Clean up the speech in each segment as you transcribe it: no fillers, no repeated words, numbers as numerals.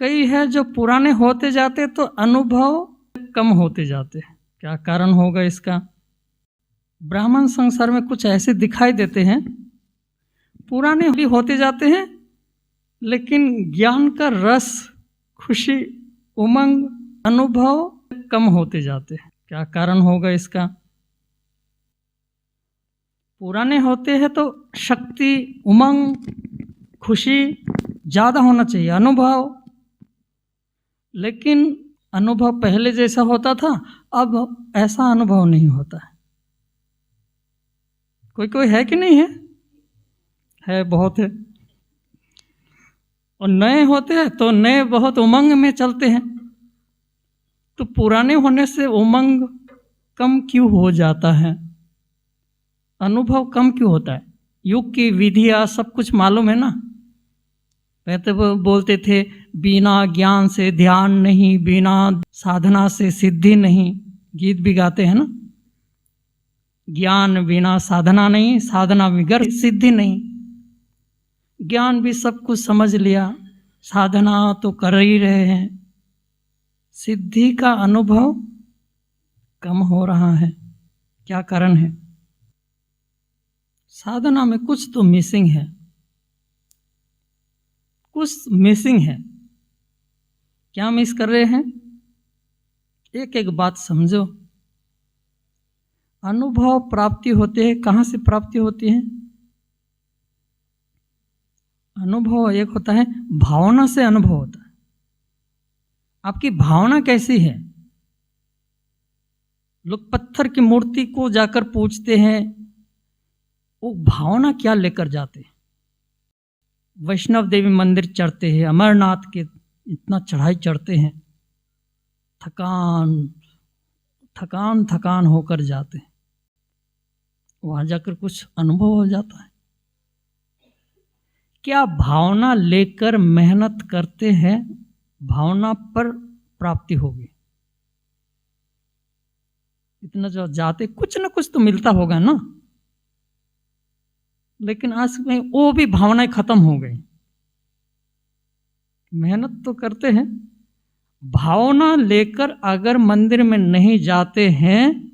कई है जो पुराने होते जाते तो अनुभव कम होते जाते। क्या कारण होगा इसका? ब्राह्मण संसार में कुछ ऐसे दिखाई देते हैं, पुराने भी होते जाते हैं लेकिन ज्ञान का रस, खुशी, उमंग, अनुभव कम होते जाते हैं। क्या कारण होगा इसका? पुराने होते हैं तो शक्ति, उमंग, खुशी ज़्यादा होना चाहिए, अनुभव, लेकिन अनुभव पहले जैसा होता था अब ऐसा अनुभव नहीं होता है। कोई कोई है कि नहीं है? है, बहुत है। और नए होते हैं तो नए बहुत उमंग में चलते हैं, तो पुराने होने से उमंग कम क्यों हो जाता है? अनुभव कम क्यों होता है? युग की विधियां सब कुछ मालूम है ना। पहले वो बोलते थे बिना ज्ञान से ध्यान नहीं, बिना साधना से सिद्धि नहीं, गीत भी गाते हैं ना। ज्ञान बिना साधना नहीं, साधना बगैर सिद्धि नहीं। ज्ञान भी सब कुछ समझ लिया, साधना तो कर ही रहे हैं, सिद्धि का अनुभव कम हो रहा है। क्या कारण है? साधना में कुछ तो मिसिंग है, कुछ मिसिंग है। क्या मिस कर रहे हैं? एक एक बात समझो। अनुभव प्राप्ति होते हैं, कहाँ से प्राप्ति होती है? अनुभव एक होता है भावना से अनुभव होता है। आपकी भावना कैसी है? लोग पत्थर की मूर्ति को जाकर पूछते हैं, वो भावना क्या लेकर जाते हैं? वैष्णव देवी मंदिर चढ़ते हैं, अमरनाथ के इतना चढ़ाई चढ़ते हैं, थकान होकर जाते हैं, वहां जाकर कुछ अनुभव हो जाता है। क्या भावना लेकर मेहनत करते हैं, भावना पर प्राप्ति होगी? इतना जो जाते कुछ ना कुछ तो मिलता होगा ना, लेकिन आज में वो भी भावनाएं खत्म हो गई। मेहनत तो करते हैं, भावना लेकर अगर मंदिर में नहीं जाते हैं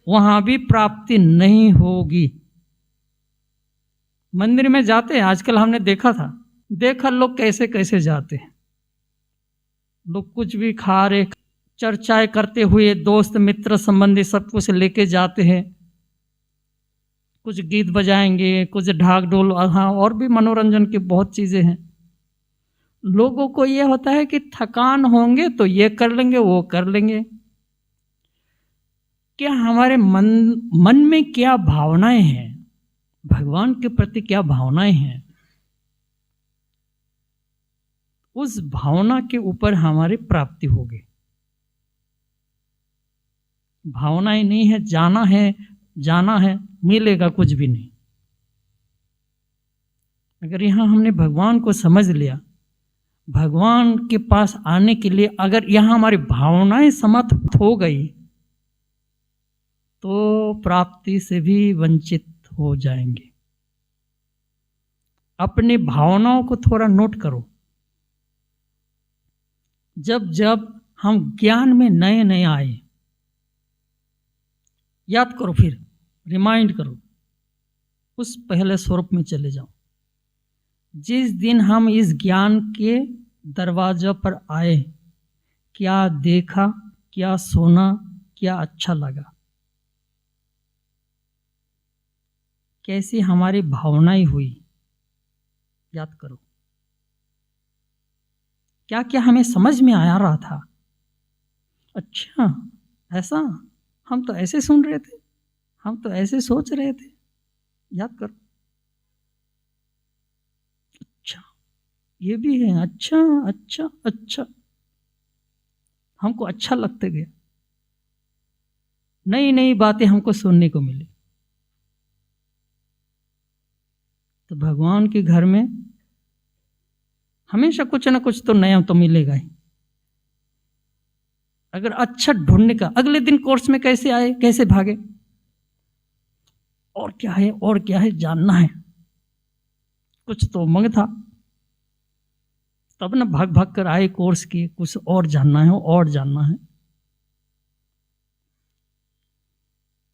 वहां भी प्राप्ति नहीं होगी। मंदिर में जाते हैं, आजकल हमने देखा लोग कैसे कैसे जाते हैं। लोग कुछ भी खा रहे, चर्चाएं करते हुए दोस्त मित्र संबंधी सब कुछ लेके जाते हैं, कुछ गीत बजाएंगे, कुछ ढाक ढोल, हाँ और भी मनोरंजन की बहुत चीजें हैं। लोगों को ये होता है कि थकान होंगे तो ये कर लेंगे, वो कर लेंगे। क्या हमारे मन में क्या भावनाएं हैं, भगवान के प्रति क्या भावनाएं हैं, उस भावना के ऊपर हमारी प्राप्ति होगी। भावनाएं नहीं है, जाना है, मिलेगा कुछ भी नहीं। अगर यहां हमने भगवान को समझ लिया, भगवान के पास आने के लिए अगर यहां हमारी भावनाएं समाप्त हो गई तो प्राप्ति से भी वंचित हो जाएंगे। अपनी भावनाओं को थोड़ा नोट करो। जब जब हम ज्ञान में नए नए आए, याद करो, फिर रिमाइंड करो, उस पहले स्वरूप में चले जाओ। जिस दिन हम इस ज्ञान के दरवाजे पर आए, क्या देखा, क्या सुना, क्या अच्छा लगा, कैसी हमारी भावनाएं हुई, याद करो। क्या क्या हमें समझ में आ रहा था? अच्छा ऐसा, हम तो ऐसे सुन रहे थे, हम तो ऐसे सोच रहे थे, याद करो। अच्छा ये भी है, अच्छा अच्छा अच्छा, हमको अच्छा लगते गया, नई नई बातें हमको सुनने को मिली। तो भगवान के घर में हमेशा कुछ ना कुछ तो नया तो मिलेगा ही। अगर अच्छा ढूंढने का, अगले दिन कोर्स में कैसे आए, कैसे भागे, और क्या है और क्या है जानना है, कुछ तो उमंग था। तब ना भाग भाग कर आए कोर्स किए, कुछ और जानना है और जानना है।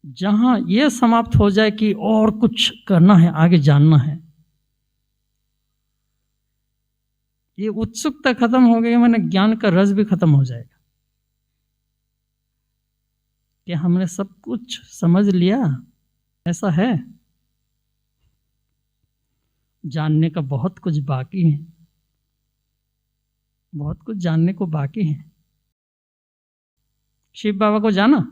जहां ये समाप्त हो जाए कि और कुछ करना है, आगे जानना है, ये उत्सुकता खत्म हो गई, मैंने ज्ञान का रस भी खत्म हो जाएगा कि हमने सब कुछ समझ लिया। ऐसा है, जानने का बहुत कुछ बाकी है, बहुत कुछ जानने को बाकी है। शिव बाबा को जाना?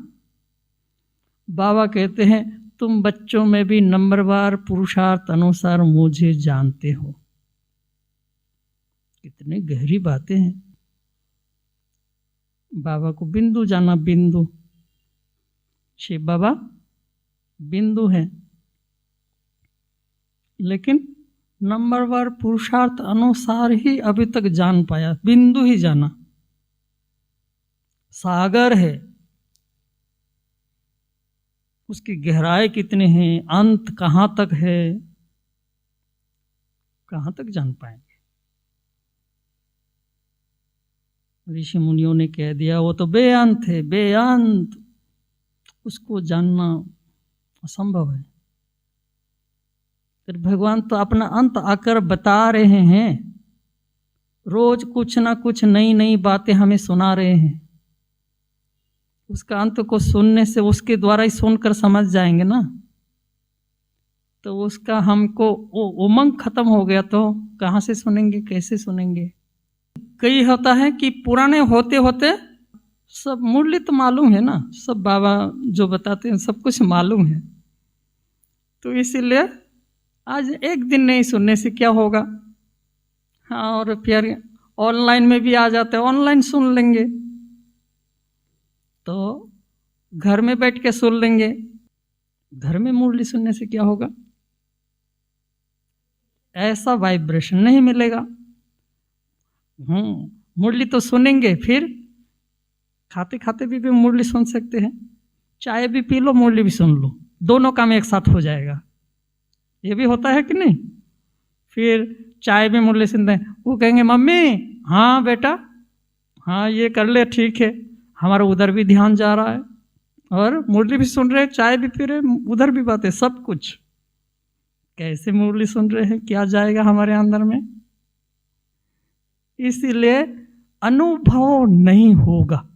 बाबा कहते हैं तुम बच्चों में भी नंबरवार पुरुषार्थ अनुसार मुझे जानते हो। कितनी गहरी बातें हैं। बाबा को बिंदु जाना, बिंदु। शिव बाबा बिंदु है, लेकिन नंबरवार पुरुषार्थ अनुसार ही अभी तक जान पाया, बिंदु ही जाना। सागर है, उसकी गहराई कितनी है, अंत कहाँ तक है, कहाँ तक जान पाएंगे। ऋषि मुनियों ने कह दिया वो तो बेअंत है, बेअंत, उसको जानना असंभव है। फिर भगवान तो अपना अंत आकर बता रहे हैं, रोज कुछ ना कुछ नई नई बातें हमें सुना रहे हैं। उसका अंत को सुनने से उसके द्वारा ही सुनकर समझ जाएंगे ना। तो उसका हमको वो उमंग खत्म हो गया तो कहाँ से सुनेंगे, कैसे सुनेंगे। कई होता है कि पुराने होते होते सब मूल्य तो मालूम है ना, सब बाबा जो बताते हैं सब कुछ मालूम है, तो इसीलिए आज एक दिन नहीं सुनने से क्या होगा। हाँ, और फिर ऑनलाइन में भी आ जाते हैं, ऑनलाइन सुन लेंगे, तो घर में बैठ के सुन लेंगे। घर में मुरली सुनने से क्या होगा, ऐसा वाइब्रेशन नहीं मिलेगा। मुरली तो सुनेंगे, फिर खाते खाते भी मुरली सुन सकते हैं, चाय भी पी लो मुरली भी सुन लो, दोनों काम एक साथ हो जाएगा। ये भी होता है कि नहीं। फिर चाय भी मुरली सुनते हैं, वो कहेंगे मम्मी हाँ बेटा हाँ ये कर ले, ठीक है, हमारा उधर भी ध्यान जा रहा है और मुरली भी सुन रहे, चाय भी पी रहे, उधर भी बातें, सब कुछ। कैसे मुरली सुन रहे हैं, क्या जाएगा हमारे अंदर में। इसीलिए अनुभव नहीं होगा।